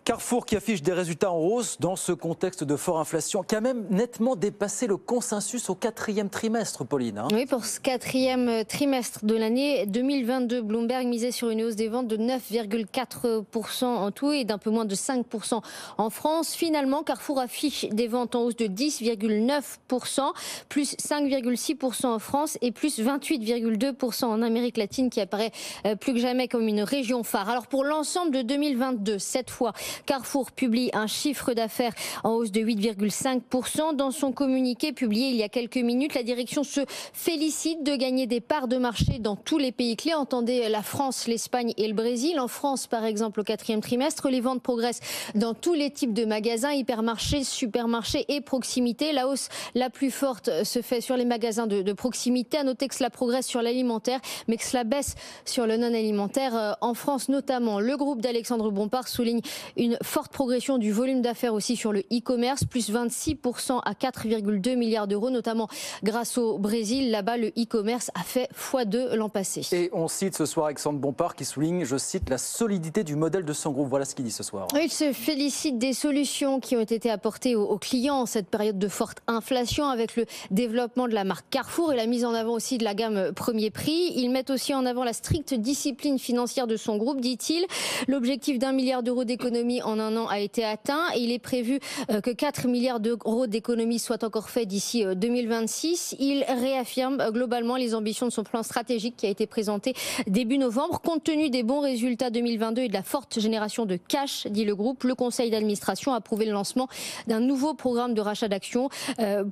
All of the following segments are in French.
Carrefour qui affiche des résultats en hausse dans ce contexte de forte inflation, qui a même nettement dépassé le consensus au quatrième trimestre, Pauline. Oui, pour ce quatrième trimestre de l'année 2022, Bloomberg misait sur une hausse des ventes de 9,4% en tout et d'un peu moins de 5% en France. Finalement, Carrefour affiche des ventes en hausse de 10,9%, plus 5,6% en France et plus 28,2% en Amérique latine, qui apparaît plus que jamais comme une région phare. Alors pour l'ensemble de 2022, cette fois, Carrefour publie un chiffre d'affaires en hausse de 8,5%. Dans son communiqué publié il y a quelques minutes, la direction se félicite de gagner des parts de marché dans tous les pays clés. Entendez la France, l'Espagne et le Brésil. En France, par exemple, au quatrième trimestre, les ventes progressent dans tous les types de magasins, hypermarchés, supermarchés et proximité. La hausse la plus forte se fait sur les magasins de proximité. À noter que cela progresse sur l'alimentaire, mais que cela baisse sur le non-alimentaire. En France notamment, le groupe d'Alexandre Bompard souligne une forte progression du volume d'affaires aussi sur le e-commerce, plus 26% à 4,2 milliards d'euros, notamment grâce au Brésil. Là-bas, le e-commerce a fait x2 l'an passé. Et on cite ce soir Alexandre Bompard qui souligne, je cite, la solidité du modèle de son groupe. Voilà ce qu'il dit ce soir. Il se félicite des solutions qui ont été apportées aux clients en cette période de forte inflation, avec le développement de la marque Carrefour et la mise en avant aussi de la gamme Premier Prix. Ils mettent aussi en avant la stricte discipline financière de son groupe, dit-il. L'objectif d'1 milliard d'euros d'économie en un an a été atteint et il est prévu que 4 milliards d'euros d'économies soient encore faits d'ici 2026. Il réaffirme globalement les ambitions de son plan stratégique qui a été présenté début novembre. Compte tenu des bons résultats 2022 et de la forte génération de cash, dit le groupe, le conseil d'administration a approuvé le lancement d'un nouveau programme de rachat d'actions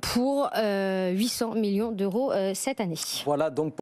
pour 800 millions d'euros cette année. Voilà donc